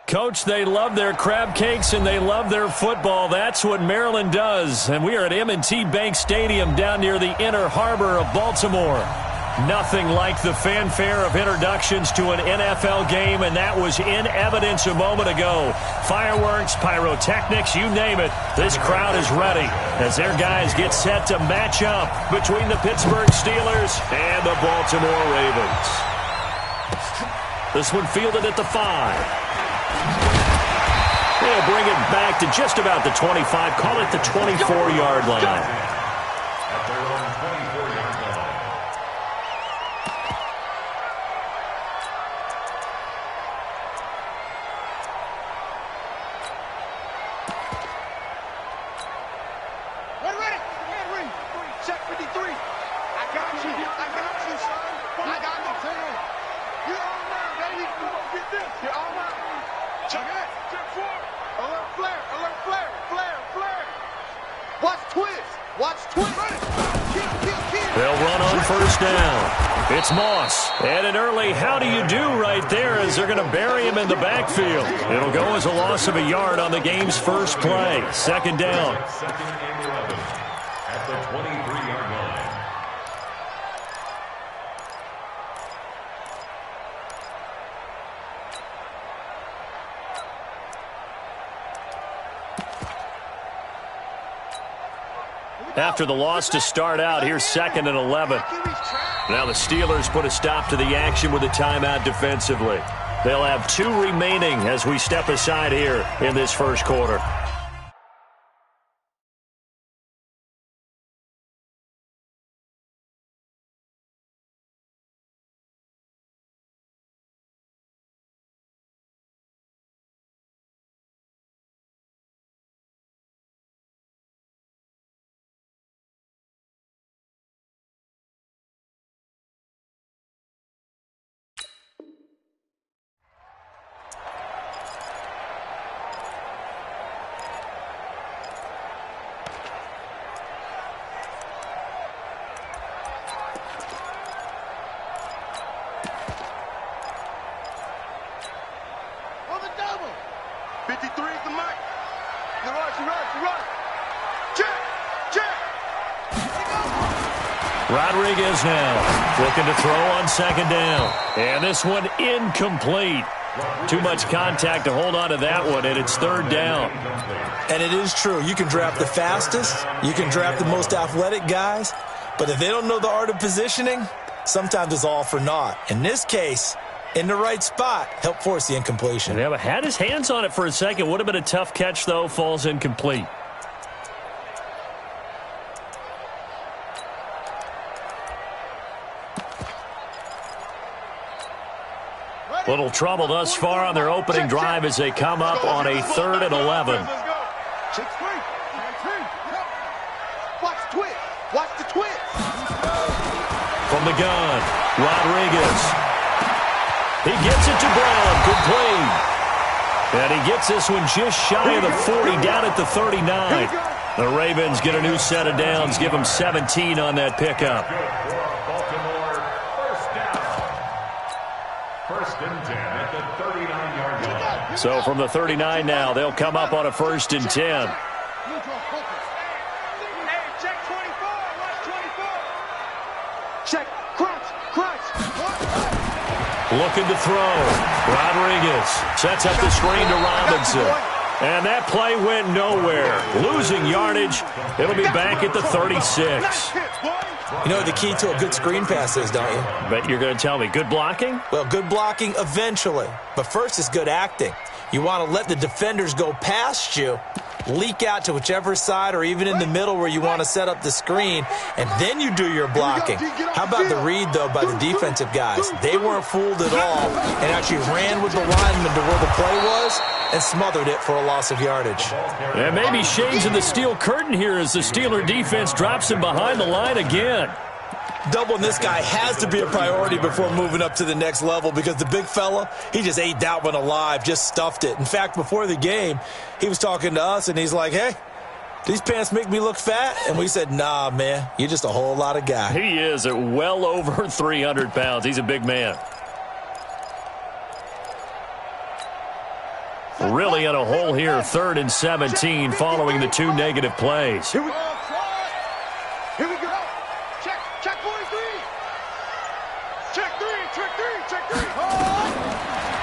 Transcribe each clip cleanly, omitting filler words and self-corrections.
Coach, they love their crab cakes and they love their football. That's what Maryland does. And we are at M&T Bank Stadium down near the Inner Harbor of Baltimore. Nothing like the fanfare of introductions to an NFL game, and that was in evidence a moment ago. Fireworks, pyrotechnics, you name it. This crowd is ready as their guys get set to match up between the Pittsburgh Steelers and the Baltimore Ravens. This one fielded at the 5. They'll bring it back to just about the 25. Call it the 24-yard line. At their own 24-yard line. Ready? Check 53. I got you, son. I got you. You're all mine, baby. Get this. You're all mine. Check it. Check 4. Alert flare. Watch twist. They'll run on first down. It's Moss. And an early how do you do right there as they're going to bury him in the backfield. It'll go as a loss of a yard on the game's first play. Second down. Second and 11 at the 23-yard line. After the loss to start out, here's second and 11. Now the Steelers put a stop to the action with a timeout defensively. They'll have 2 remaining as we step aside here in this first quarter. Rodriguez now looking to throw on second down. And this one incomplete. Too much contact to hold on to that one, and it's third down. And it is true. You can draft the fastest. You can draft the most athletic guys. But if they don't know the art of positioning, sometimes it's all for naught. In this case, in the right spot, help force the incompletion. Yeah, but had his hands on it for a second. Would have been a tough catch, though. Falls incomplete. Little trouble thus far on their opening drive as they come up on a 3rd and 11. Watch the twist. From the gun, Rodriguez. He gets it to Brown, complete. And he gets this one just shy of the 40, down at the 39. The Ravens get a new set of downs, give them 17 on that pickup. First and 10 at the 39-yard line. So from the 39 now, they'll come up on a 1st and 10. Check 24. Watch 24. Check. Crunch. Looking to throw. Rodriguez sets up the screen to Robinson. And that play went nowhere. Losing yardage. It'll be back at the 36. You know what the key to a good screen pass is, don't you? Bet you're going to tell me. Good blocking? Well, good blocking eventually. But first is good acting. You want to let the defenders go past you, leak out to whichever side or even in the middle where you want to set up the screen, and then you do your blocking. How about the read, though, by the defensive guys? They weren't fooled at all and actually ran with the lineman to where the play was and smothered it for a loss of yardage. And maybe shades of the steel curtain here as the Steeler defense drops him behind the line again. Doubling this guy has to be a priority before moving up to the next level because the big fella, he just ate that one alive, just stuffed it. In fact, before the game, he was talking to us, and he's like, hey, these pants make me look fat? And we said, nah, man, you're just a whole lot of guy. He is at well over 300 pounds. He's a big man. Really in a hole here, 3rd and 17, following the 2 negative plays. Here we go. Check 43. Check 3.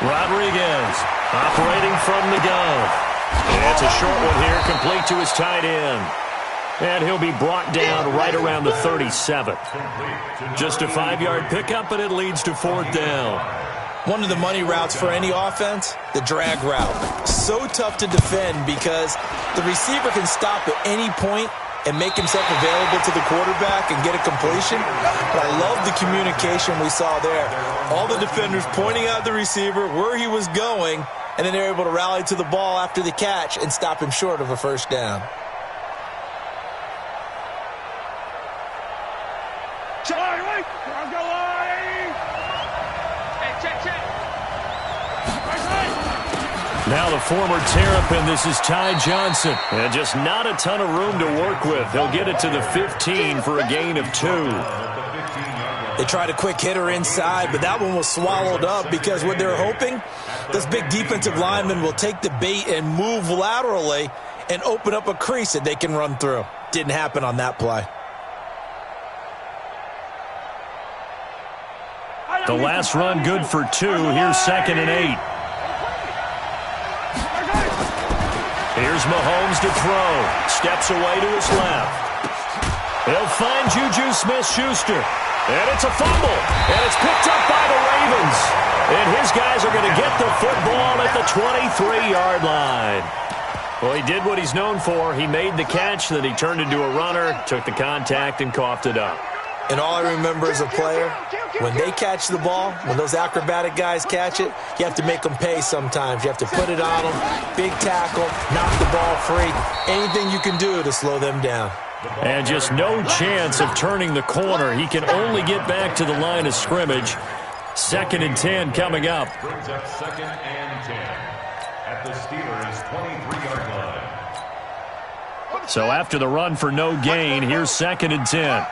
Rodriguez operating from the gun. It's a short one here, complete to his tight end. And he'll be brought down right around the 37. Just a 5-yard pickup, and it leads to 4th down. One of the money routes for any offense, the drag route. So tough to defend because the receiver can stop at any point and make himself available to the quarterback and get a completion. But I love the communication we saw there. All the defenders pointing out the receiver, where he was going, and then they're able to rally to the ball after the catch and stop him short of a 1st down. Now the former Terrapin, this is Ty Johnson. And just not a ton of room to work with. He'll get it to the 15 for a gain of 2. They tried a quick hitter inside, but that one was swallowed up because what they're hoping, this big defensive lineman will take the bait and move laterally and open up a crease that they can run through. Didn't happen on that play. The last run good for 2. Here's 2nd and 8. Here's Mahomes to throw. Steps away to his left. He'll find Juju Smith-Schuster. And it's a fumble. And it's picked up by the Ravens. And his guys are going to get the football at the 23-yard line. Well, he did what he's known for. He made the catch, then he turned into a runner, took the contact, and coughed it up. And all I remember as a player, when they catch the ball, when those acrobatic guys catch it, you have to make them pay sometimes. You have to put it on them, big tackle, knock the ball free, anything you can do to slow them down. And just no chance of turning the corner. He can only get back to the line of scrimmage. 2nd and 10 coming up. Brings up 2nd and 10 at the Steelers' 23-yard line. So after the run for no gain, here's 2nd and 10.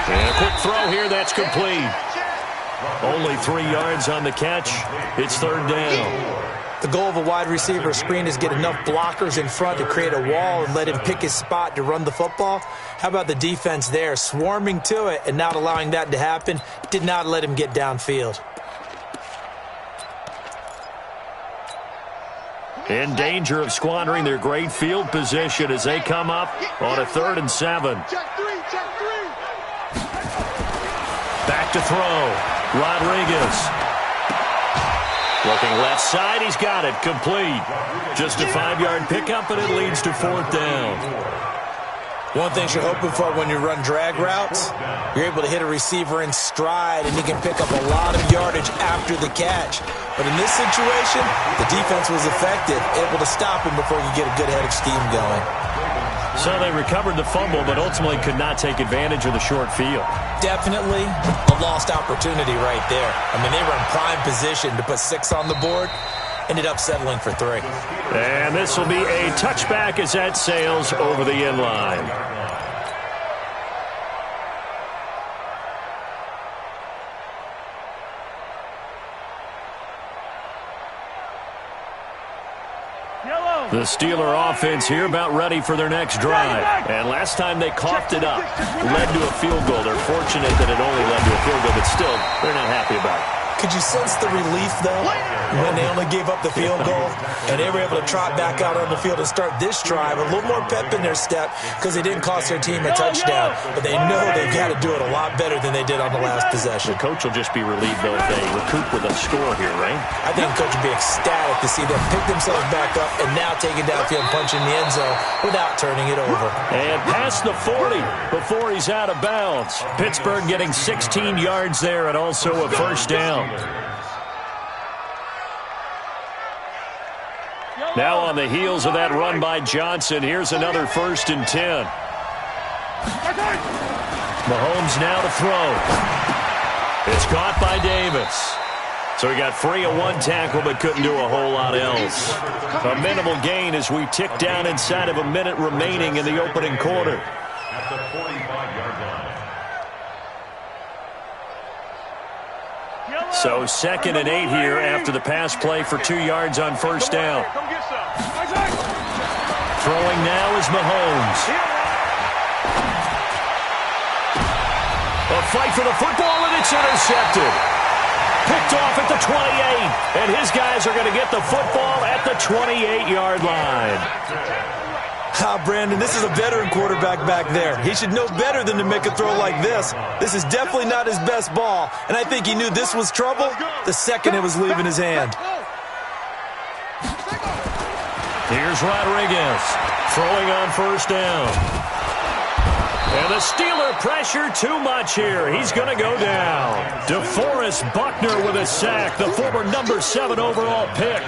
And a quick throw here, that's complete. Only 3 yards on the catch. It's 3rd down. The goal of a wide receiver screen is get enough blockers in front to create a wall and let him pick his spot to run the football. How about the defense there, swarming to it and not allowing that to happen? Did not let him get downfield. In danger of squandering their great field position as they come up on a 3rd and 7. Back to throw. Rodriguez. Looking left side, he's got it. Complete. Just a 5-yard pickup, and it leads to 4th down. One thing you're hoping for when you run drag routes, you're able to hit a receiver in stride, and he can pick up a lot of yardage after the catch. But in this situation, the defense was effective, able to stop him before you get a good head of steam going. So they recovered the fumble, but ultimately could not take advantage of the short field. Definitely a lost opportunity right there. I mean, they were in prime position to put 6 on the board. Ended up settling for 3. And this will be a touchback as that sails over the end line. The Steeler offense here about ready for their next drive. And last time they coughed it up, led to a field goal. They're fortunate that it only led to a field goal, but still, they're not happy about it. Could you sense the relief, though, when they only gave up the field goal and they were able to trot back out on the field and start this drive? A little more pep in their step because they didn't cost their team a touchdown, but they know they've got to do it a lot better than they did on the last possession. The coach will just be relieved, though, if they recoup with a score here, right? I think the coach will be ecstatic to see them pick themselves back up and now take it downfield and punch in the end zone without turning it over. And past the 40 before he's out of bounds. Pittsburgh getting 16 yards there and also a 1st down. Now on the heels of that run by Johnson, here's another 1st and 10. Mahomes now to throw. It's caught by Davis. So he got free of 1 tackle but couldn't do a whole lot else. A minimal gain as we tick down inside of a minute remaining in the opening quarter. At the 45-yard line. So 2nd and 8 here after the pass play for 2 yards on first down. Throwing now is Mahomes. A fight for the football, and it's intercepted. Picked off at the 28, and his guys are going to get the football at the 28-yard line. Brandon, this is a veteran quarterback back there. He should know better than to make a throw like this. This is definitely not his best ball, and I think he knew this was trouble the second it was leaving his hand. Here's Rodriguez throwing on first down. And the Steeler pressure too much here. He's going to go down. DeForest Buckner with a sack, the former number 7 overall pick.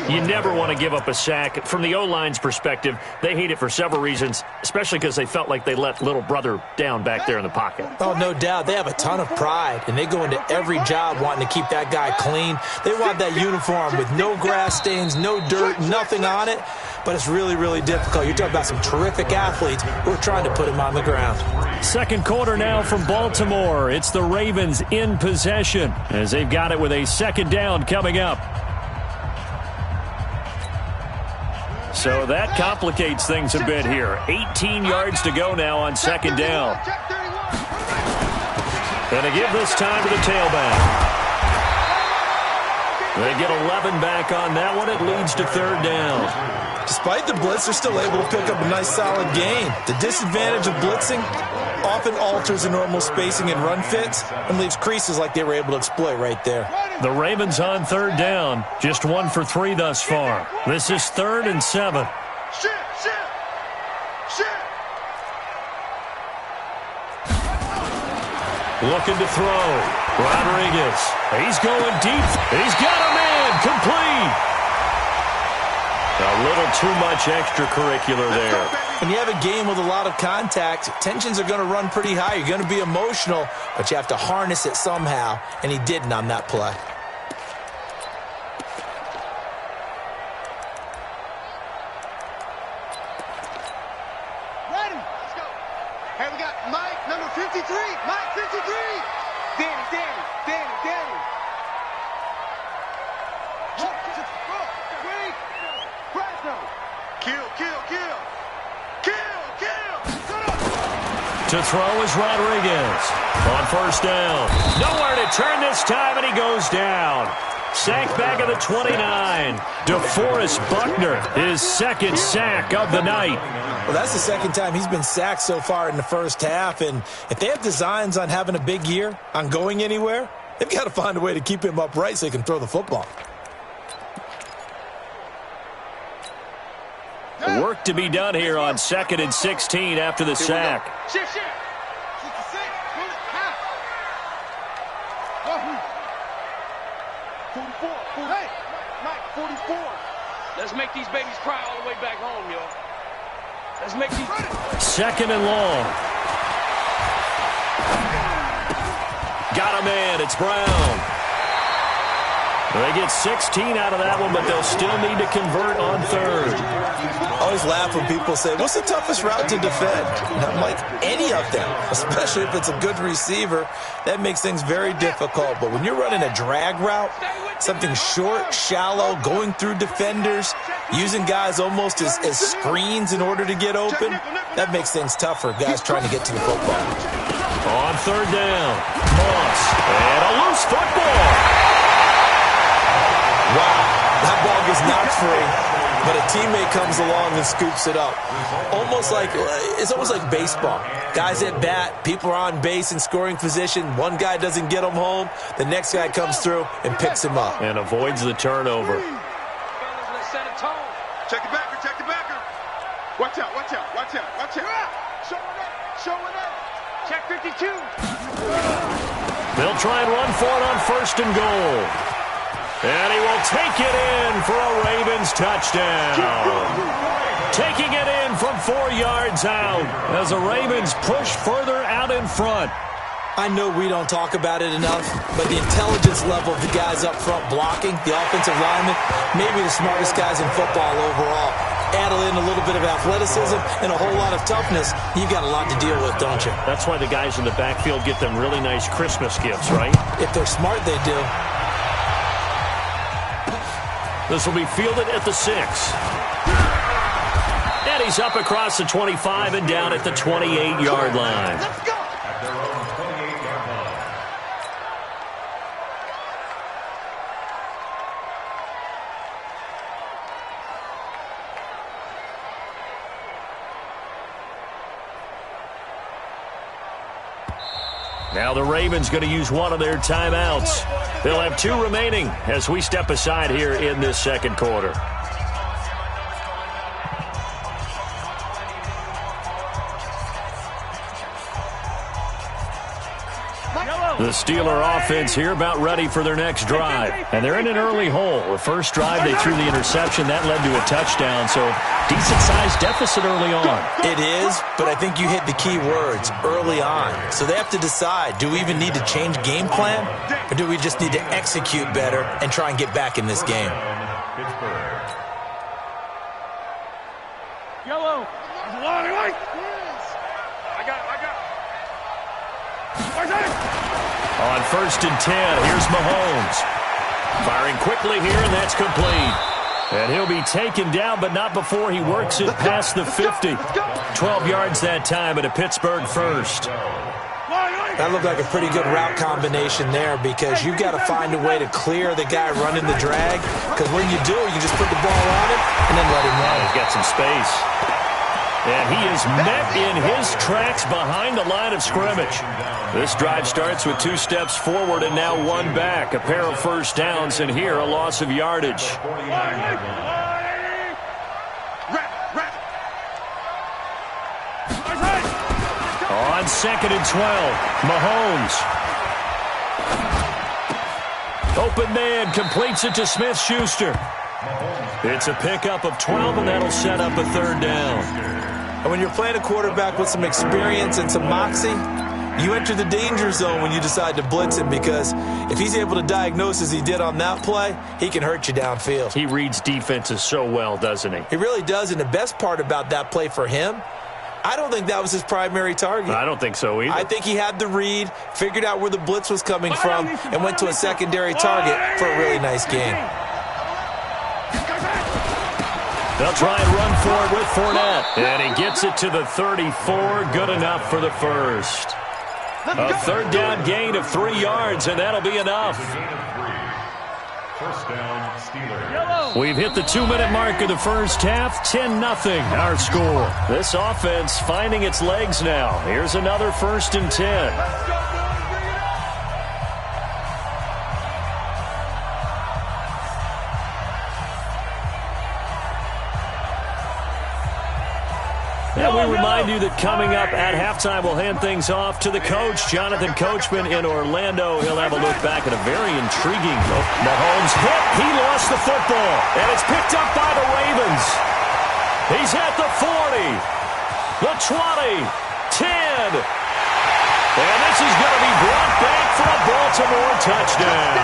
You never want to give up a sack. From the O-line's perspective, they hate it for several reasons, especially because they felt like they let little brother down back there in the pocket. Oh, no doubt. They have a ton of pride, and they go into every job wanting to keep that guy clean. They want that uniform with no grass stains, no dirt, nothing on it. But it's really, really difficult. You're talking about some terrific athletes who are trying to put him on the ground. Second quarter now from Baltimore. It's the Ravens in possession as they've got it with a second down coming up. So that complicates things a bit here. 18 yards to go now on second down. And to give this time to the tailback. They get 11 back on that one. It leads to third down. Despite the blitz, they're still able to pick up a nice, solid gain. The disadvantage of blitzing often alters the normal spacing and run fits and leaves creases like they were able to exploit right there. The Ravens on third down. Just 1 for 3 thus far. This is 3rd and 7. Looking to throw. Rodriguez. He's going deep. He's got a man. Complete. A little too much extracurricular there. When you have a game with a lot of contact, tensions are going to run pretty high. You're going to be emotional, but you have to harness it somehow, and he didn't on that play. Ready? Let's go. Hey, we got Mike, number 53. Mike, 53. Danny. To throw is Rodriguez. On first down. Nowhere to turn this time, and he goes down. Sacked back at the 29. DeForest Buckner, his second sack of the night. Well, that's the second time he's been sacked so far in the first half, and if they have designs on having a big year, on going anywhere, they've got to find a way to keep him upright so he can throw the football. Work to be done here on 2nd and 16 after the sack. Shift. 66. Pull it. Half. 44. Hey, Mike, 44. Let's make these babies cry all the way back home, yo. Let's make these... 2nd and long. Got a man. It's Brown. They get 16 out of that one, but they'll still need to convert on third. I always laugh when people say, what's the toughest route to defend? And I'm like, any of them, especially if it's a good receiver. That makes things very difficult. But when you're running a drag route, something short, shallow, going through defenders, using guys almost as screens in order to get open, that makes things tougher, guys trying to get to the football. On third down, Moss, and a loose football. Wow, that ball gets knocked free, but a teammate comes along and scoops it up. It's almost like baseball. Guys at bat, people are on base in scoring position. One guy doesn't get him home. The next guy comes through and picks him up. And avoids the turnover. Let's set a tone. Check the backer. Watch out. Showing up. Check 52. They'll try and run for it on 1st and goal. And he will take it in for a Ravens touchdown. Taking it in from 4 yards out as the Ravens push further out in front. I know we don't talk about it enough, but the intelligence level of the guys up front blocking, the offensive linemen, maybe the smartest guys in football overall. Add in a little bit of athleticism and a whole lot of toughness, you've got a lot to deal with, don't you? That's why the guys in the backfield get them really nice Christmas gifts, right? If they're smart, they do. This will be fielded at the 6. And he's up across the 25 and down at the 28-yard line. Let's go. At their own 28-yard line. Now the Ravens going to use one of their timeouts. They'll have 2 remaining as we step aside here in this second quarter. The Steeler offense here about ready for their next drive. And they're in an early hole. The first drive, they threw the interception. That led to a touchdown, so decent-sized deficit early on. It is, but I think you hit the key words, early on. So they have to decide, do we even need to change game plan, or do we just need to execute better and try and get back in this game? Pittsburgh. Yellow. I got On 1st and 10, here's Mahomes. Firing quickly here, and that's complete. And he'll be taken down, but not before he works it past the 50. 12 yards that time at a Pittsburgh first. That looked like a pretty good route combination there because you've got to find a way to clear the guy running the drag, because when you do, you just put the ball on him and then let him run. He's got some space. And he is met in his tracks behind the line of scrimmage. This drive starts with 2 steps forward and now 1 back. A pair of first downs, and here a loss of yardage. On 2nd and 12, Mahomes. Open man, completes it to Smith-Schuster. It's a pickup of 12, and that'll set up a 3rd down. And when you're playing a quarterback with some experience and some moxie, you enter the danger zone when you decide to blitz him, because if he's able to diagnose as he did on that play, he can hurt you downfield. He reads defenses so well, doesn't he? He really does, and the best part about that play for him, I don't think that was his primary target. I don't think so either. I think he had the read, figured out where the blitz was coming from, and went to a secondary target for a really nice gain. They'll try and run for it with Fournette. And he gets it to the 34. Good enough for the first. A 3rd down gain of 3 yards, and that'll be enough. First down, Steelers. We've hit the 2-minute mark of the first half. 10-0 our score. This offense finding its legs now. Here's another 1st and 10. And we remind you that coming up at halftime, we'll hand things off to the coach, Jonathan Coachman in Orlando. He'll have a look back at a very intriguing look. Mahomes hit. He lost the football, and it's picked up by the Ravens. He's at the 40, the 20, 10. And this is going to be brought back for a Baltimore touchdown.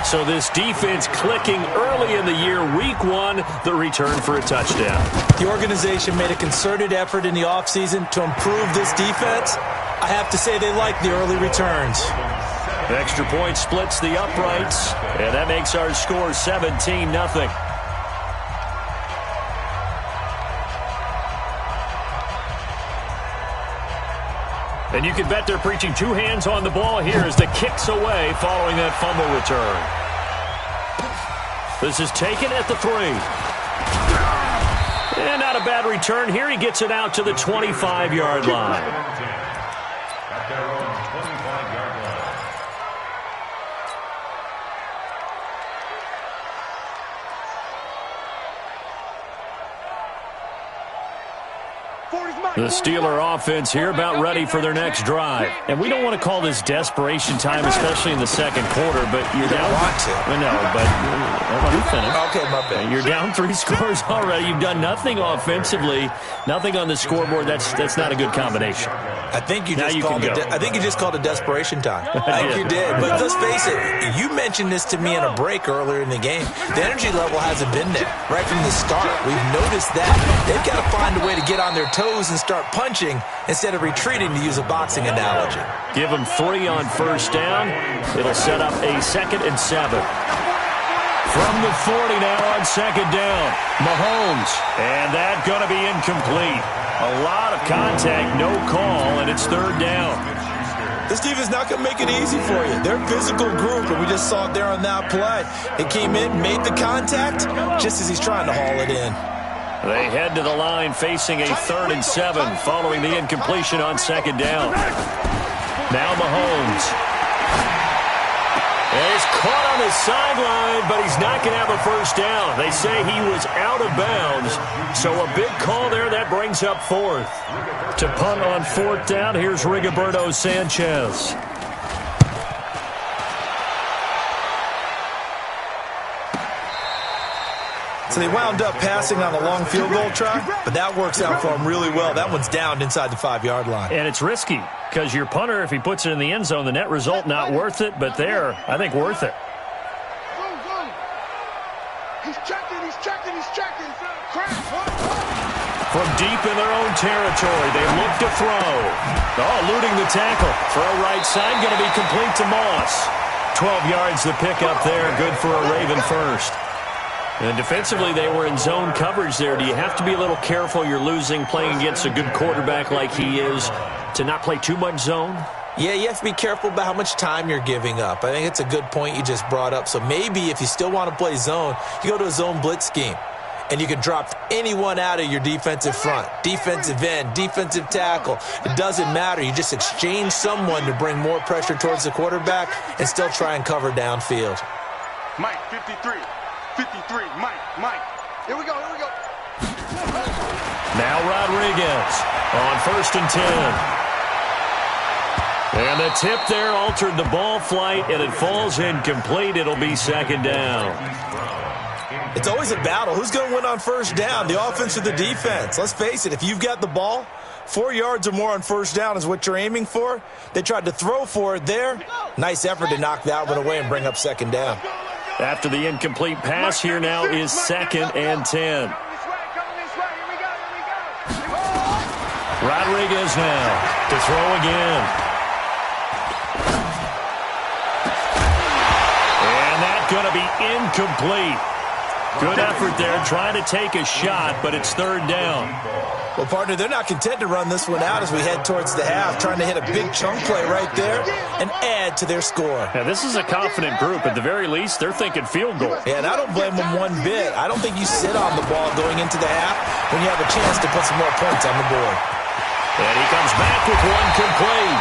So this defense clicking early in the year, week 1, the return for a touchdown. The organization made a concerted effort in the offseason to improve this defense. I have to say they like the early returns. Extra point splits the uprights, and that makes our score 17-0. And you can bet they're preaching 2 hands on the ball here as the kick's away following that fumble return. This is taken at the 3. And not a bad return here. He gets it out to the 25-yard line. At their own 25-yard line. The Steeler offense here about ready for their next drive. And we don't want to call this desperation time, especially in the second quarter, but you're down. Want to. No, but let me finish. Okay, my bad. You're down 3 scores already. You've done nothing offensively, nothing on the scoreboard. That's not a good combination. I think you just called it desperation time. I think you did. But let's face it, you mentioned this to me in a break earlier in the game. The energy level hasn't been there right from the start. We've noticed that. They've got to find a way to get on their toes and start punching instead of retreating, to use a boxing analogy. Give them 3 on first down. It'll set up a 2nd and 7. From the 40 now on 2nd down. Mahomes. And that's going to be incomplete. A lot of contact, no call, and it's 3rd down. This defense is not going to make it easy for you. They're a physical group, and we just saw it there on that play. It came in, made the contact, just as he's trying to haul it in. They head to the line facing a 3rd and 7 following the incompletion on 2nd down. Now Mahomes. And he's caught on the sideline, but he's not going to have a first down. They say he was out of bounds, so a big call there. That brings up 4th. To punt on 4th down, here's Rigoberto Sanchez. So they wound up passing on the long field goal try, but that works out for them really well. That one's down inside the 5-yard line. And it's risky because your punter, if he puts it in the end zone, the net result not worth it, but there, I think worth it. He's checking. From deep in their own territory, they look to throw. Oh, eluding the tackle. Throw right side, going to be complete to Moss. 12 yards the pickup there, good for a Raven first. And defensively, they were in zone coverage there. Do you have to be a little careful? You're losing, playing against a good quarterback like he is, to not play too much zone? Yeah, you have to be careful about how much time you're giving up. I think it's a good point you just brought up. So maybe if you still want to play zone, you go to a zone blitz scheme. And you can drop anyone out of your defensive front, defensive end, defensive tackle. It doesn't matter. You just exchange someone to bring more pressure towards the quarterback and still try and cover downfield. Mike, 53. Mike. Here we go. Now Rodriguez on 1st and 10. And the tip there altered the ball flight, and it falls incomplete. It'll be 2nd down. It's always a battle. Who's going to win on first down, the offense or the defense? Let's face it, if you've got the ball, 4 yards or more on first down is what you're aiming for. They tried to throw for it there. Nice effort to knock that one away and bring up 2nd down. After the incomplete pass, here now is 2nd and 10. Rodriguez now to throw again. And that's going to be incomplete. Good effort there, trying to take a shot, but it's 3rd down. Well, partner, they're not content to run this one out as we head towards the half, trying to hit a big chunk play right there and add to their score. Now, this is a confident group. At the very least, they're thinking field goal. Yeah, and I don't blame them one bit. I don't think you sit on the ball going into the half when you have a chance to put some more points on the board. And he comes back with one complete.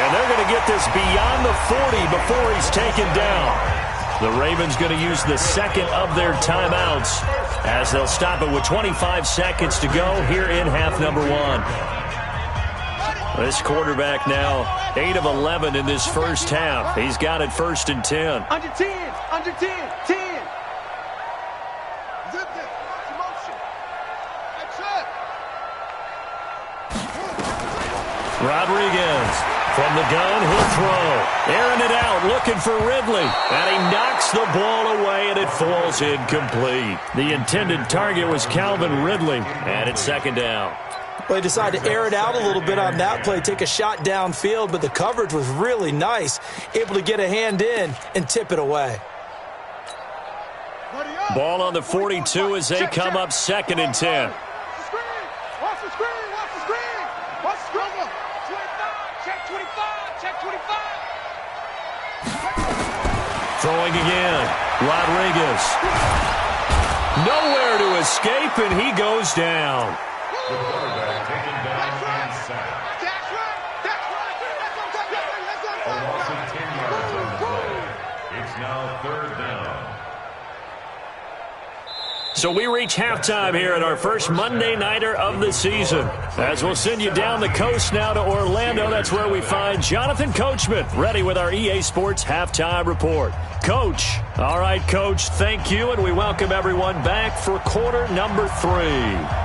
And they're going to get this beyond the 40 before he's taken down. The Ravens going to use the 2nd of their timeouts as they'll stop it with 25 seconds to go here in half number 1. This quarterback now 8 of 11 in this first half. He's got it 1st and 10. Under 10. 10. Zip this. Motion. That's it. Rodriguez from the gun, he'll throw. Airing it out, looking for Ridley. And he knocks the ball away, and it falls incomplete. The intended target was Calvin Ridley, and it's 2nd down. Well, they decided to air it out a little bit on that play, take a shot downfield, but the coverage was really nice, able to get a hand in and tip it away. Ball on the 42 as they come up 2nd and 10. Watch the screen. Check 25. Throwing again. Rodriguez. Nowhere to escape, and he goes down. The quarterback taken down and sacked. That's right. A loss of 10 yards on the play. It's now 3rd down. So we reach halftime here at our first Monday Nighter of the season. As we'll send you down the coast now to Orlando, that's where we find Jonathan Coachman, ready with our EA Sports Halftime Report. Coach. All right, Coach, thank you, and we welcome everyone back for quarter number 3.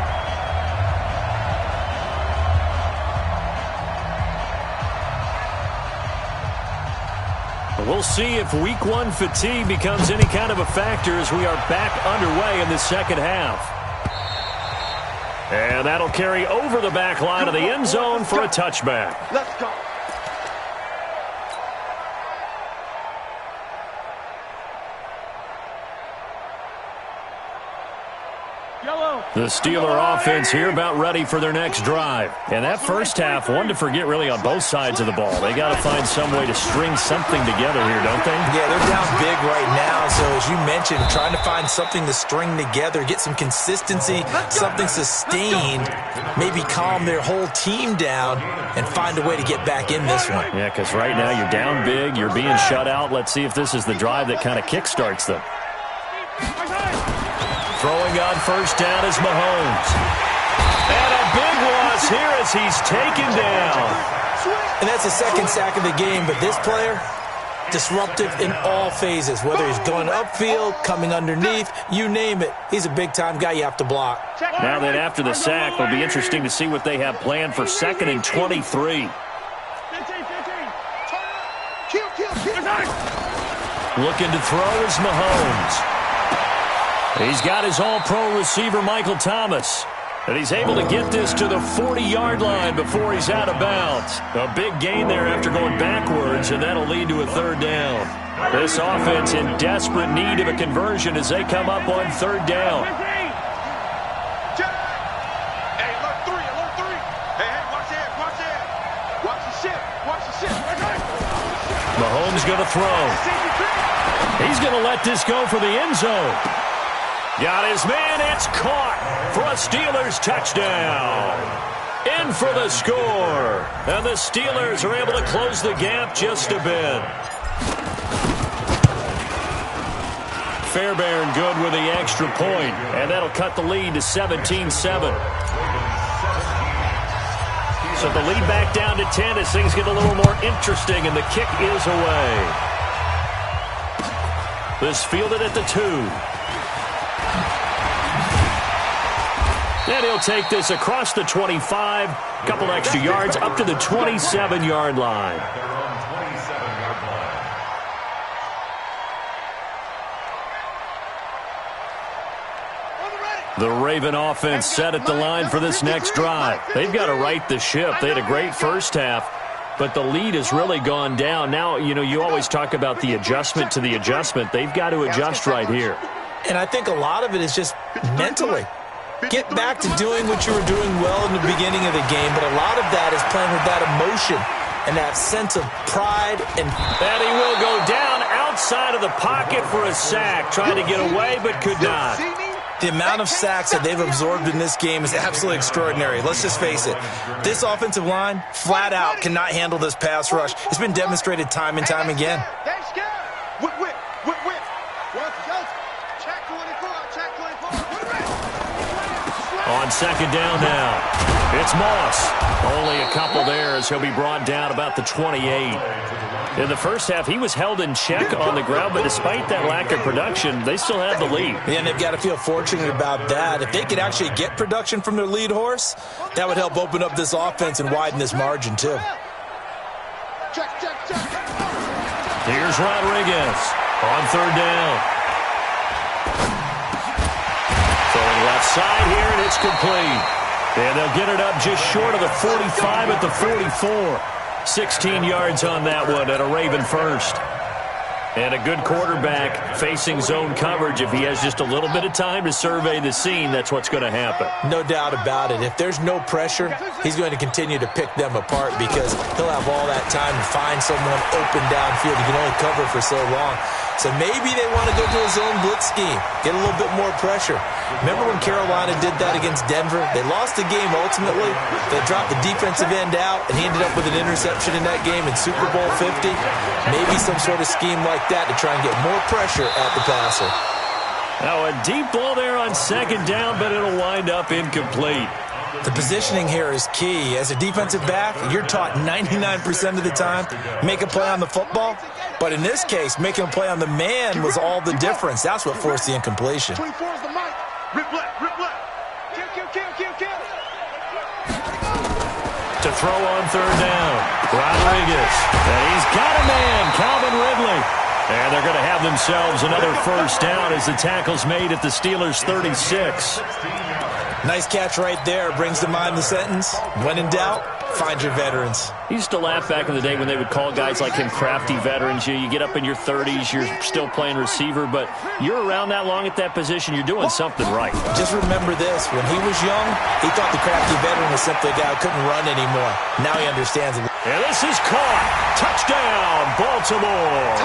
We'll see if week 1 fatigue becomes any kind of a factor as we are back underway in the second half. And that'll carry over the back line of the end zone for a touchback. Let's go. The Steeler offense here about ready for their next drive. And that first half, one to forget really on both sides of the ball. They got to find some way to string something together here, don't they? Yeah, they're down big right now. So as you mentioned, trying to find something to string together, get some consistency, something sustained, maybe calm their whole team down and find a way to get back in this one. Yeah, because right now you're down big, you're being shut out. Let's see if this is the drive that kind of kickstarts them. Throwing on first down is Mahomes. And a big loss here as he's taken down. And that's the second sack of the game, but this player, disruptive in all phases, whether he's going upfield, coming underneath, you name it. He's a big-time guy you have to block. Now that after the sack, it'll be interesting to see what they have planned for 2nd and 23. Looking to throw is Mahomes. He's got his all-pro receiver, Michael Thomas. And he's able to get this to the 40-yard line before he's out of bounds. A big gain there after going backwards, and that'll lead to a third down. This offense in desperate need of a conversion as they come up on third down. Hey, alert 3, alert 3. Hey, watch that, watch that. Watch the ship, watch the ship. Mahomes going to throw. He's going to let this go for the end zone. Got his man, it's caught for a Steelers touchdown. In for the score. And the Steelers are able to close the gap just a bit. Fairbairn good with the extra point, and that'll cut the lead to 17-7. So the lead back down to 10 as things get a little more interesting, and the kick is away. This fielded at the 2. And he'll take this across the 25, couple extra yards, up to the 27-yard line. The Raven offense set at the line for this next drive. They've got to right the ship. They had a great first half, but the lead has really gone down. Now, you always talk about the adjustment to the adjustment. They've got to adjust right here. And I think a lot of it is just mentally. Get back to doing what you were doing well in the beginning of the game, but a lot of that is playing with that emotion and that sense of pride. And he will go down outside of the pocket for a sack, trying to get away but could not. The amount of sacks that they've absorbed in this game is absolutely extraordinary. Let's just face it. This offensive line, flat out, cannot handle this pass rush. It's been demonstrated time and time again. On second down now, it's Moss. Only a couple there as he'll be brought down about the 28. In the first half, he was held in check on the ground, but despite that lack of production, they still have the lead. Yeah, and they've got to feel fortunate about that. If they could actually get production from their lead horse, that would help open up this offense and widen this margin, too. Here's Rodriguez on third down. Throwing left side here, and it's complete. And they'll get it up just short of the 45 at the 44. 16 yards on that one at a Raven first. And a good quarterback facing zone coverage. If he has just a little bit of time to survey the scene, that's what's going to happen. No doubt about it. If there's no pressure, he's going to continue to pick them apart because he'll have all that time to find someone open downfield. He can only cover for so long. So maybe they want to go to a zone blitz scheme, get a little bit more pressure. Remember when Carolina did that against Denver? They lost the game ultimately. They dropped the defensive end out, and he ended up with an interception in that game in Super Bowl 50. Maybe some sort of scheme like that to try and get more pressure at the passer. Now a deep ball there on second down, but it'll wind up incomplete. The positioning here is key. As a defensive back, you're taught 99% of the time, make a play on the football. But in this case, making a play on the man was all the difference. That's what forced the incompletion. 24 is the mic. Rip left, rip left. Kill. To throw on third down, Rodriguez. And he's got a man, Calvin Ridley. And they're going to have themselves another first down as the tackle's made at the Steelers' 36. Nice catch right there. Brings to mind the sentence, when in doubt, find your veterans. He used to laugh back in the day when they would call guys like him crafty veterans. You get up in your 30s, you're still playing receiver, but you're around that long at that position, you're doing something right. Just remember this. When he was young, he thought the crafty veteran was simply a guy who couldn't run anymore. Now he understands it. And this is caught. Touchdown, Baltimore.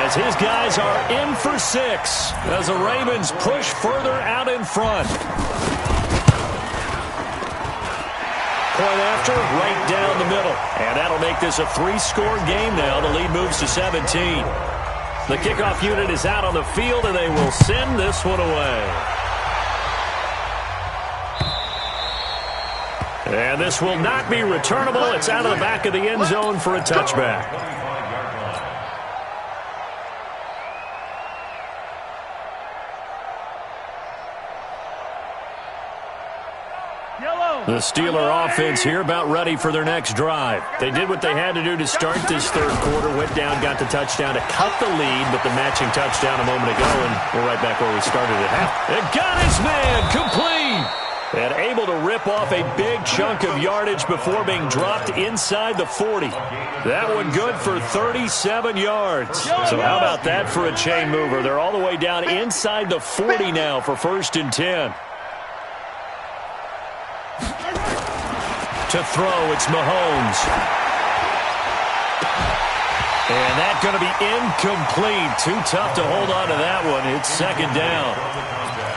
As his guys are in for 6 as the Ravens push further out in front. Point after, right down the middle. And that'll make this a 3-score game now. The lead moves to 17. The kickoff unit is out on the field, and they will send this one away. And this will not be returnable. It's out of the back of the end zone for a touchback. The Steeler offense here about ready for their next drive. They did what they had to do to start this third quarter. Went down, got the touchdown to cut the lead, but the matching touchdown a moment ago, and we're right back where we started at half. It got his man complete. And able to rip off a big chunk of yardage before being dropped inside the 40. That one good for 37 yards. So how about that for a chain mover? They're all the way down inside the 40 now for 1st and 10. To throw, it's Mahomes. And that's going to be incomplete. Too tough to hold on to that one. It's second down.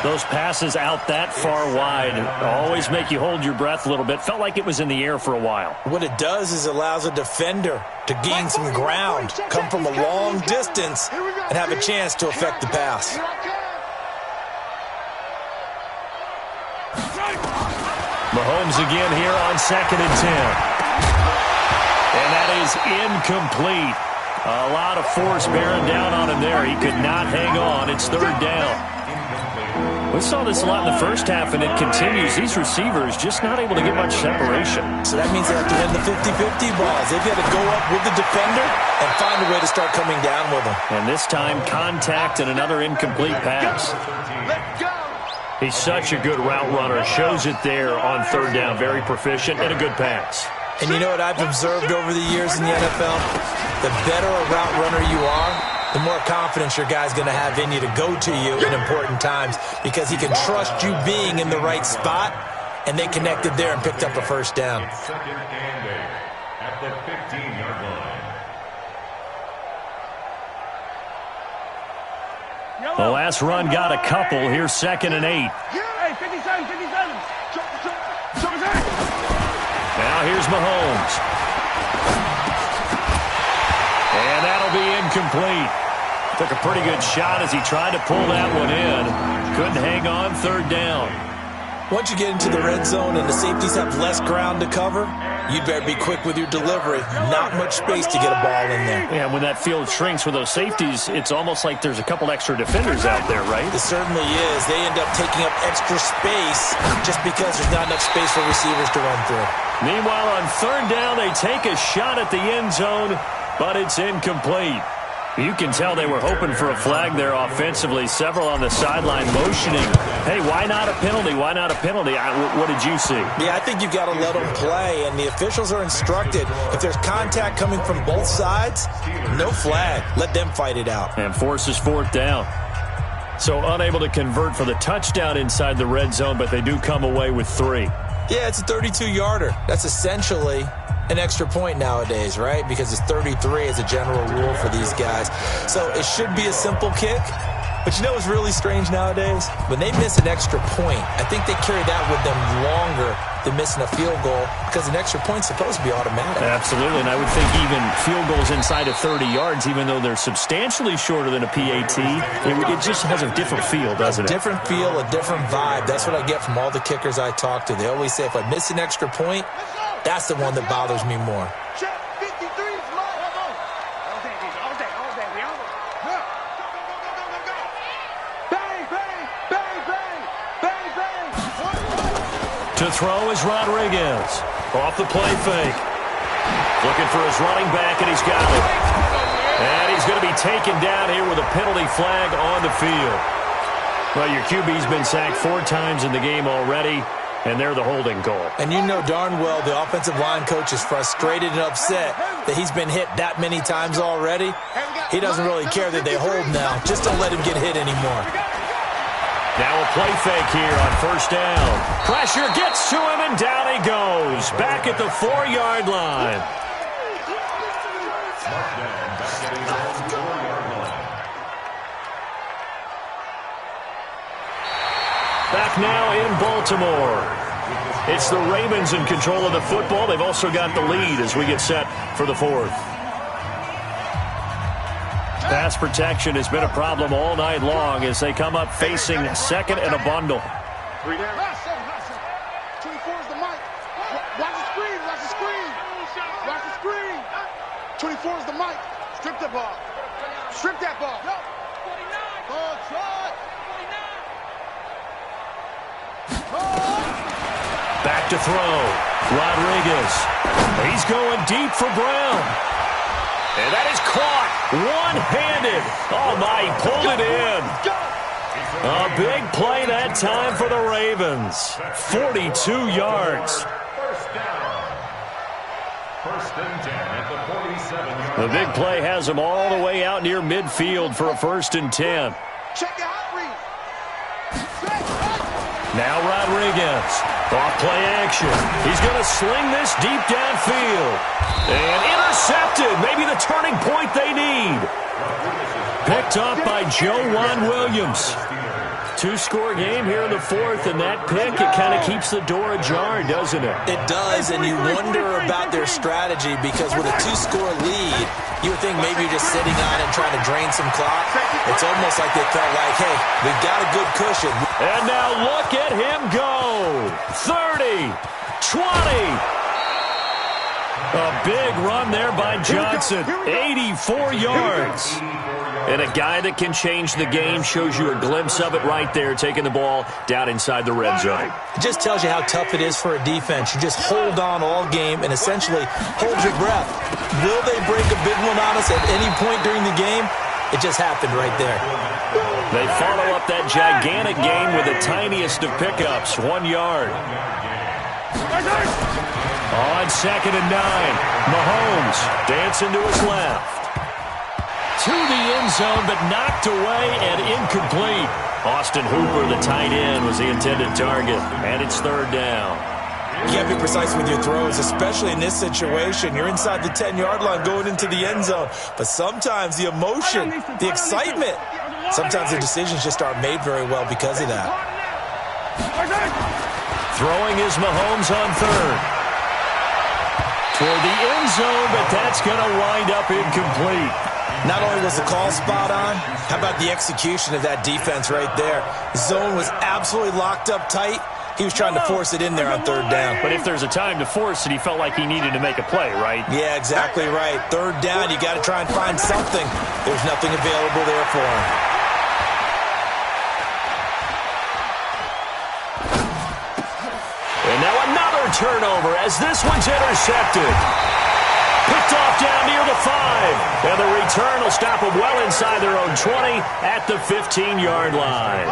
Those passes out that far wide always make you hold your breath a little bit. Felt like it was in the air for a while. What it does is allows a defender to gain some ground, come from a long distance, and have a chance to affect the pass. Mahomes again here on 2nd and 10. And that is incomplete. A lot of force bearing down on him there. He could not hang on. It's 3rd down. We saw this a lot in the first half, and it continues. These receivers just not able to get much separation. So that means they have to win the 50-50 balls. They've got to go up with the defender and find a way to start coming down with them. And this time, contact and another incomplete pass. Let's go. He's such a good route runner. Shows it there on 3rd down. Very proficient and a good pass. And you know what I've observed over the years in the NFL? The better a route runner you are, the more confidence your guy's going to have in you to go to you in important times because he can trust you being in the right spot, and they connected there and picked up a first down. Second and 8 at the 15-yard line. The last run got a couple. Here's 2nd and 8. Hey, 57. Now here's Mahomes. And that'll be incomplete. Took a pretty good shot as he tried to pull that one in. Couldn't hang on 3rd down. Once you get into the red zone and the safeties have less ground to cover, you'd better be quick with your delivery. Not much space to get a ball in there. Yeah, when that field shrinks with those safeties, it's almost like there's a couple extra defenders out there, right? It certainly is. They end up taking up extra space just because there's not enough space for receivers to run through. Meanwhile, on 3rd down, they take a shot at the end zone, but it's incomplete. You can tell they were hoping for a flag there offensively. Several on the sideline motioning. Hey, why not a penalty? Why not a penalty? What did you see? Yeah, I think you've got to let them play, and the officials are instructed. If there's contact coming from both sides, no flag. Let them fight it out. And forces 4th down. So unable to convert for the touchdown inside the red zone, but they do come away with 3. Yeah, it's a 32-yarder. That's essentially an extra point nowadays, right? Because it's 33 as a general rule for these guys. So it should be a simple kick, But you know what's really strange nowadays? When they miss an extra point, I think they carry that with them longer than missing a field goal because an extra point's supposed to be automatic. Absolutely, and I would think even field goals inside of 30 yards, even though they're substantially shorter than a PAT, it just has a different feel, doesn't it? A different feel, a different vibe. That's what I get from all the kickers I talk to. They always say if I miss an extra point, that's the one that bothers me more. Check 53 is mine. All day. We on it. Go. Bang, bang, bang, bang, bang, bang. To throw is Rodriguez. Off the play fake. Looking for his running back, and he's got it. And he's going to be taken down here with a penalty flag on the field. Well, your QB's been sacked 4 times in the game already, and they're the holding call. And you know darn well the offensive line coach is frustrated and upset that he's been hit that many times already. He doesn't really care that they hold now. Just don't let him get hit anymore. Now a play fake here on first down. Pressure gets to him, and down he goes. Back at the 4-yard line. Back now in Baltimore. It's the Ravens in control of the football. They've also got the lead as we get set for the 4th. Pass protection has been a problem all night long as they come up facing second and a bundle. 3 down. 24 is the mic. Watch the screen. 24 is the mic. Strip the ball. Strip that ball. 49. Ball try. Back to throw. Rodriguez. He's going deep for Brown. And that is caught. One-handed. Oh, my, he pulled it in. A big play that time for the Ravens. 42 yards. First down. First and 10 at the 47-yard line. The big play has him all the way out near midfield for a first and 10. Check the hot read. Now Rodriguez. Off play action. He's going to sling this deep downfield. And intercepted. Maybe the turning point they need. Picked up by Joejuan Williams. 2-score game here in the 4th, and that pick, it kind of keeps the door ajar, doesn't it? It does, and you wonder about their strategy because with a 2-score lead, you would think maybe you're just sitting on it and trying to drain some clock. It's almost like they felt like, hey, we've got a good cushion. And now look at him go. 30, 20. A big run there by Johnson. 84 yards. And a guy that can change the game shows you a glimpse of it right there, taking the ball down inside the red zone. It just tells you how tough it is for a defense. You just hold on all game and essentially hold your breath. Will they break a big one on us at any point during the game? It just happened right there. They follow up that gigantic gain with the tiniest of pickups, 1 yard. On second and 9, Mahomes dancing to his left. To the end zone, but knocked away and incomplete. Austin Hooper, the tight end, was the intended target, and it's third down. You can't be precise with your throws, especially in this situation. You're inside the 10-yard line going into the end zone. But sometimes the emotion, the excitement, sometimes the decisions just aren't made very well because of that. Throwing is Mahomes on third. Toward the end zone, but that's going to wind up incomplete. Not only was the call spot on, how about the execution of that defense right there? Zone was absolutely locked up tight. He was trying to force it in there on third down. But if there's a time to force it, he felt like he needed to make a play, right? Yeah, exactly right. Third down, you got to try and find something. There's nothing available there for him. And now another turnover as this one's intercepted. Picked off down near the 5. And the return will stop them well inside their own 20 at the 15-yard line.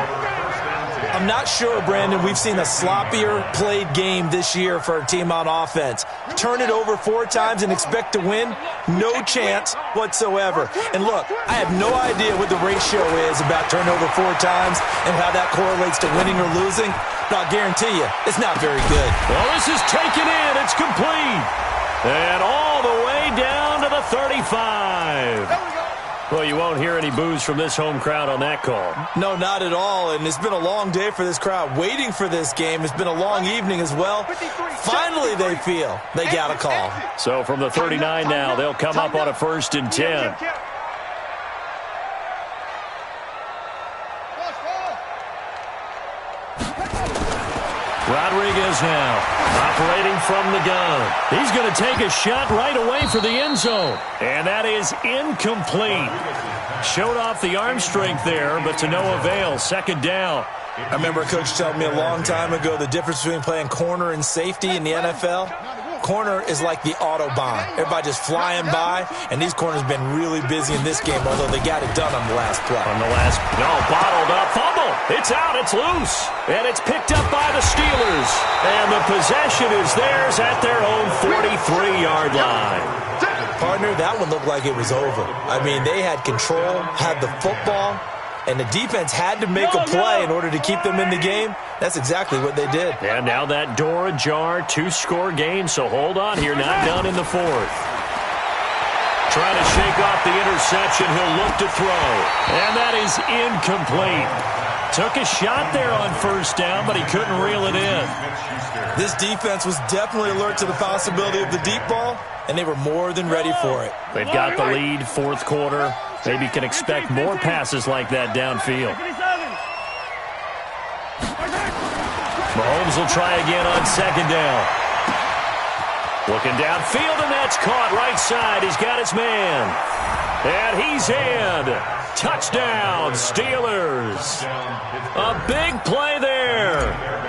I'm not sure, Brandon, we've seen a sloppier played game this year for a team on offense. Turn it over 4 times and expect to win? No chance whatsoever. And look, I have no idea what the ratio is about turnover 4 times and how that correlates to winning or losing. But I'll guarantee you, it's not very good. Well, this is taken in. It's complete. And all the way down to the 35. Well, you won't hear any boos from this home crowd on that call. No, not at all, and it's been a long day for this crowd waiting for this game. It's been a long evening as well. Finally, they feel they got a call. So from the 39 now, they'll come up on a 1st and 10. Rodriguez now, operating from the gun. He's going to take a shot right away for the end zone. And that is incomplete. Showed off the arm strength there, but to no avail. 2nd down. I remember a coach telling me a long time ago the difference between playing corner and safety in the NFL. Corner is like the Autobahn. Everybody just flying by, and these corners have been really busy in this game, although they got it done on the last play. Bottled up, fumble. It's out, it's loose. And it's picked up by the Steelers. And the possession is theirs at their own 43-yard line. Partner, that one looked like it was over. I mean, they had control, had the football, and the defense had to make a play in order to keep them in the game. That's exactly what they did. And now that door ajar, 2-score game, so hold on here, not done in the 4th. Trying to shake off the interception, he'll look to throw. And that is incomplete. Took a shot there on 1st down, but he couldn't reel it in. This defense was definitely alert to the possibility of the deep ball, and they were more than ready for it. They've got the lead, 4th quarter. Maybe can expect more passes like that downfield. Mahomes will try again on 2nd down. Looking downfield, and that's caught right side. He's got his man. And he's in. Touchdown, Steelers. A big play there.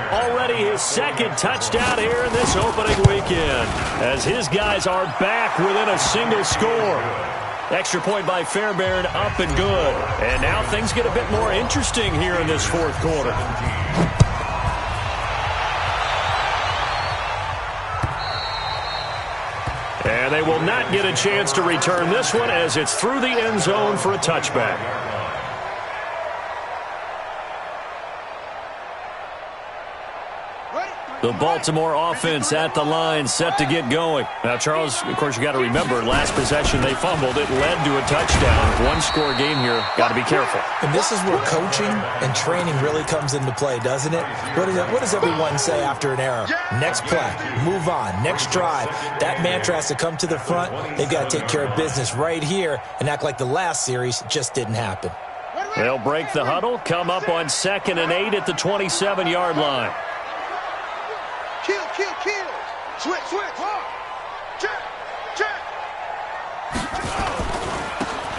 Already his 2nd touchdown here in this opening weekend, as his guys are back within a single score. Extra point by Fairbairn, up and good. And now things get a bit more interesting here in this 4th quarter. And they will not get a chance to return this one, as it's through the end zone for a touchback. The Baltimore offense at the line, set to get going. Now, Charles, of course, you got to remember, last possession they fumbled. It led to a touchdown. 1-score game here. Got to be careful. And this is where coaching and training really comes into play, doesn't it? What does everyone say after an error? Next play, move on, next drive. That mantra has to come to the front. They've got to take care of business right here and act like the last series just didn't happen. They'll break the huddle, come up on 2nd and 8 at the 27-yard line. Kill. Switch. Check.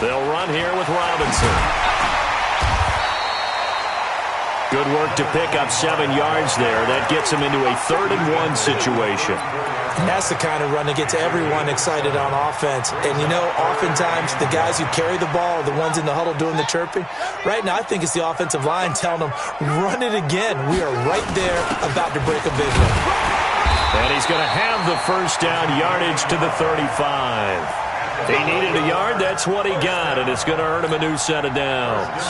They'll run here with Robinson. Good work to pick up 7 yards there. That gets them into a 3rd and 1 situation. And that's the kind of run that gets everyone excited on offense. And, you know, oftentimes the guys who carry the ball are the ones in the huddle doing the chirping. Right now, I think it's the offensive line telling them, run it again. We are right there about to break a big one. And he's going to have the 1st down, yardage to the 35. He needed a yard. That's what he got, and it's going to earn him a new set of downs.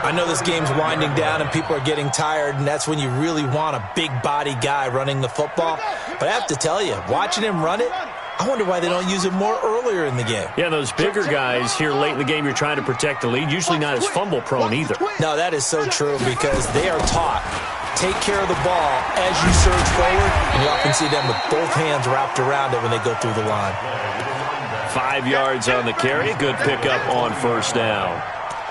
I know this game's winding down and people are getting tired, and that's when you really want a big body guy running the football. But I have to tell you, watching him run it, I wonder why they don't use him more earlier in the game. Yeah, those bigger guys here late in the game, you're trying to protect the lead, usually not as fumble prone either. No, that is so true, because they are taught, take care of the ball as you surge forward, and you often see them with both hands wrapped around it when they go through the line. 5 yards on the carry. Good pickup on 1st down.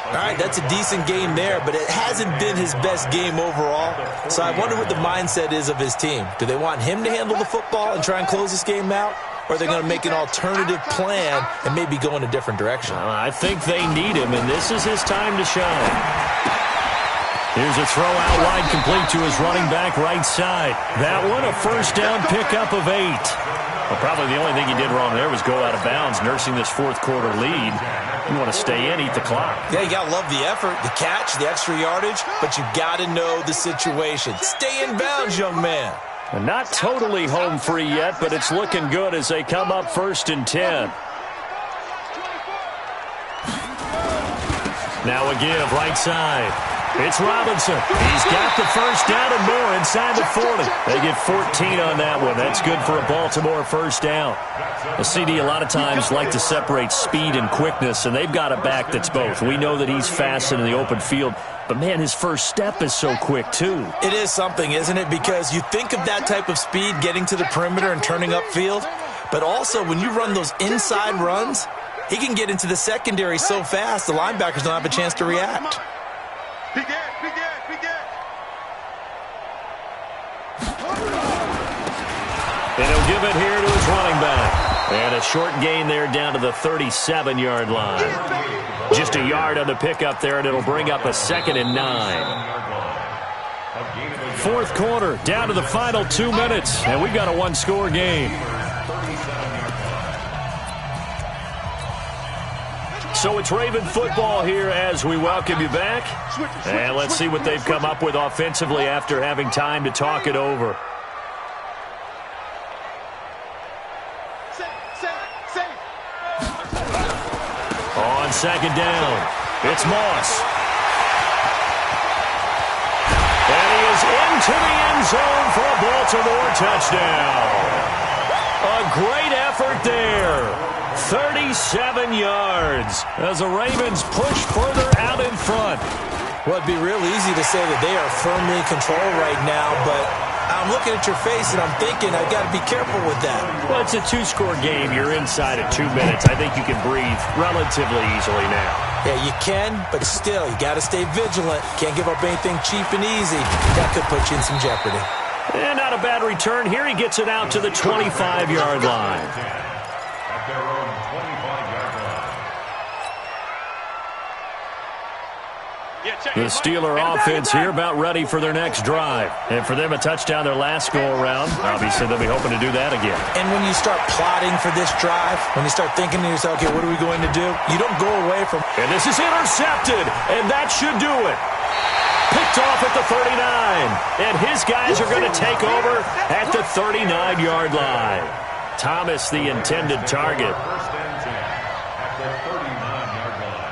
All right, that's a decent game there, but it hasn't been his best game overall. So I wonder what the mindset is of his team. Do they want him to handle the football and try and close this game out? Or are they going to make an alternative plan and maybe go in a different direction? I think they need him, and this is his time to shine. Here's a throw out wide, complete to his running back right side. That one, a 1st down pickup of 8. Well, probably the only thing he did wrong there was go out of bounds, nursing this 4th quarter lead. You want to stay in, eat the clock. Yeah, you got to love the effort, the catch, the extra yardage, but you got to know the situation. Stay in bounds, young man. And not totally home free yet, but it's looking good as they come up 1st and 10. Now a give, right side. It's Robinson. He's got the first down and more inside the 40. They get 14 on that one. That's good for a Baltimore first down. The CD a lot of times like to separate speed and quickness, and they've got a back that's both. We know that he's fast in the open field, but, man, his first step is so quick, too. It is something, isn't it? Because you think of that type of speed getting to the perimeter and turning upfield, but also when you run those inside runs, he can get into the secondary so fast the linebackers don't have a chance to react. Big Ed. And he'll give it here to his running back. And a short gain there down to the 37-yard line. Just a yard on the pickup there, and it'll bring up a 2nd and 9. Fourth quarter, down to the final 2 minutes, and we've got a one-score game. So it's Raven football here as we welcome you back. And let's see what they've come up with offensively after having time to talk it over. On second down, it's Moss. And he is into the end zone for a Baltimore touchdown. A great effort there. 37 yards as the Ravens push further out in front. Well, it'd be real easy to say that they are firmly in control right now, but I'm looking at your face and I'm thinking I've got to be careful with that. Well, it's a two-score game. You're inside of 2 minutes. I think you can breathe relatively easily now. Yeah, you can, but still, you got to stay vigilant. Can't give up anything cheap and easy. That could put you in some jeopardy. And not a bad return. Here he gets it out to the 25-yard line. At their own 25-yard line. The Steeler offense here about ready for their next drive. And for them, a touchdown their last go-around. Obviously, they'll be hoping to do that again. And when you start plotting for this drive, when you start thinking to yourself, okay, what are we going to do? You don't go away from... And this is intercepted, and that should do it. Picked off at the 39. And his guys are going to take over at the 39-yard line. Thomas, the intended target. First and 10 at the 39-yard line.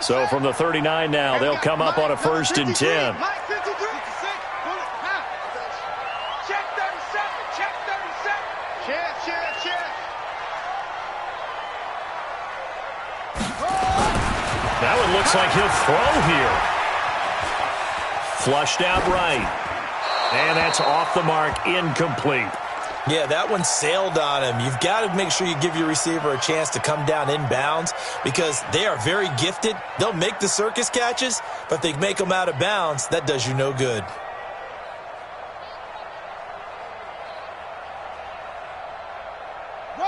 So from the 39 now, they'll come up on a 1st and 10. Check 37. Check. That one looks like he'll throw here. Flushed out right. And that's off the mark, incomplete. Yeah, that one sailed on him. You've got to make sure you give your receiver a chance to come down inbounds because they are very gifted. They'll make the circus catches, but if they make them out of bounds, that does you no good.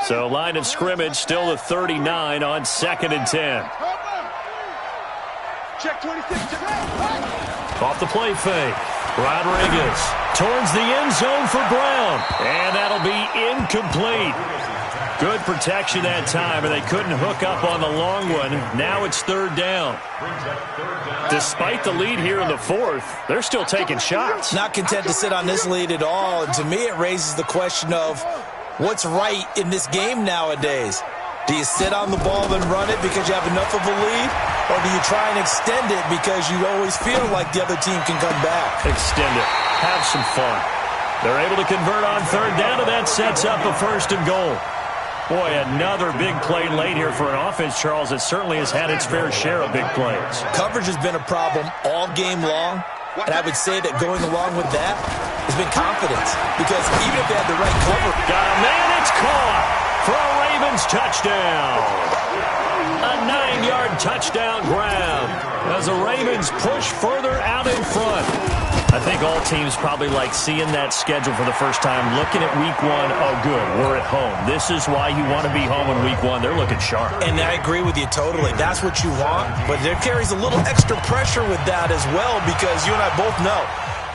So line of scrimmage still the 39 on 2nd and 10. Check 26. Off the play fake. Rodriguez towards the end zone for Brown. And that'll be incomplete. Good protection that time, and they couldn't hook up on the long one. Now it's 3rd down. Despite the lead here in the 4th, they're still taking shots. Not content to sit on this lead at all. And to me, it raises the question of what's right in this game nowadays. Do you sit on the ball and run it because you have enough of a lead? Or do you try and extend it because you always feel like the other team can come back? Extend it. Have some fun. They're able to convert on 3rd down, and that sets up a 1st and goal. Boy, another big play late here for an offense, Charles, that certainly has had its fair share of big plays. Coverage has been a problem all game long, and I would say that going along with that has been confidence. Because even if they had the right cover... Got a man, it's caught for a Ravens touchdown. A 9-yard touchdown grab as the Ravens push further out in front. I think all teams probably like seeing that schedule for the first time, looking at week 1. Oh, good, we're at home. This is why you want to be home in week 1. They're looking sharp. And I agree with you totally. That's what you want, but there carries a little extra pressure with that as well because you and I both know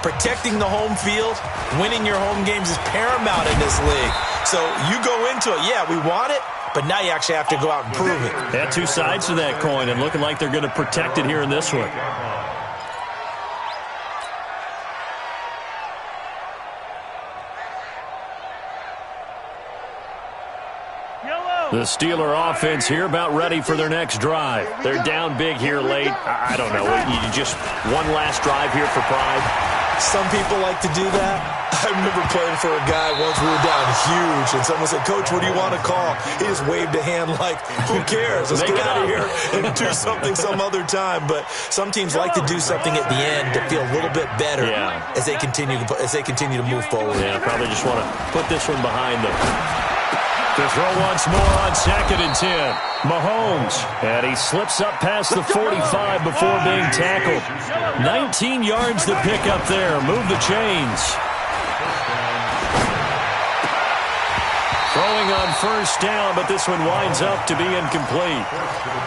protecting the home field, winning your home games is paramount in this league. So you go into it, yeah, we want it, but now you actually have to go out and prove it. They had two sides to that coin and looking like they're going to protect it here in this one. Yellow. The Steeler offense here about ready for their next drive. They're down big here late. I don't know. You just one last drive here for pride. Some people like to do that. I remember playing for a guy once. We were down huge, and someone said, "Coach, what do you want to call?" He just waved a hand like, "Who cares? Let's get out of here and do something some other time." But some teams like to do something at the end to feel a little bit better as they continue to move forward. Yeah, probably just want to put this one behind them. To throw once more on 2nd and 10. Mahomes, and he slips up past the 45 before being tackled. 19 yards to pick up there. Move the chains. Throwing on 1st down, but this one winds up to be incomplete.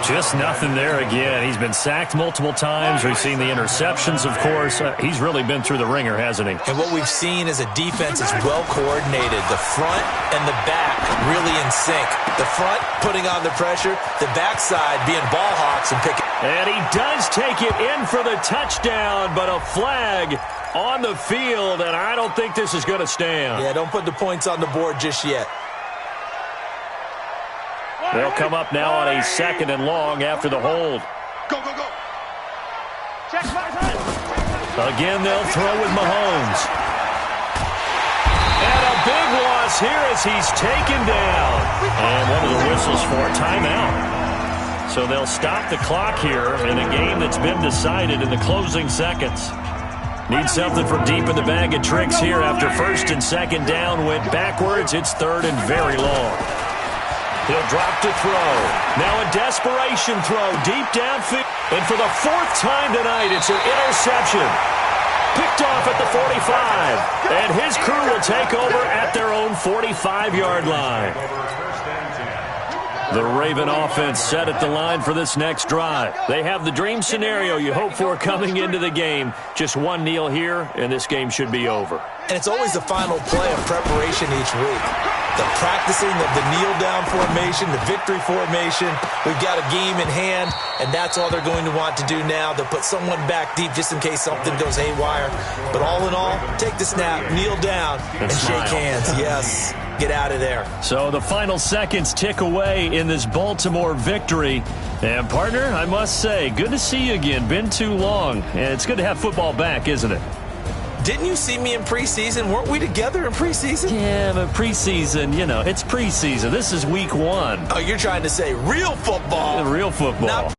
Just nothing there again. He's been sacked multiple times. We've seen the interceptions, of course. He's really been through the ringer, hasn't he? And what we've seen is a defense that's well coordinated. The front and the back really in sync. The front putting on the pressure, the backside being ball hawks and picking. And he does take it in for the touchdown, but a flag on the field, and I don't think this is going to stand. Yeah, don't put the points on the board just yet. They'll come up now on a 2nd and long after the hold. Go, go, go. Check my Again, they'll throw with Mahomes. And a big loss here as he's taken down. And one of the whistles for a timeout. So they'll stop the clock here in a game that's been decided in the closing seconds. Need something from deep in the bag of tricks here after 1st and 2nd down went backwards. It's 3rd and very long. He'll drop to throw. Now a desperation throw deep downfield. And for the 4th time tonight, it's an interception. Picked off at the 45. And his crew will take over at their own 45-yard line. The Raven offense set at the line for this next drive. They have the dream scenario you hope for coming into the game. Just one kneel here, and this game should be over. And it's always the final play of preparation each week. The practicing of the kneel-down formation, the victory formation. We've got a game in hand, and that's all they're going to want to do now. They'll put someone back deep just in case something goes haywire. But all in all, take the snap, kneel down, and shake hands. Yes. Get out of there. So the final seconds tick away in this Baltimore victory. And, partner, I must say, good to see you again. Been too long. And it's good to have football back, isn't it? Didn't you see me in preseason? Weren't we together in preseason? Yeah, but preseason, you know, it's preseason. This is week 1. Oh, you're trying to say real football. Real football. Not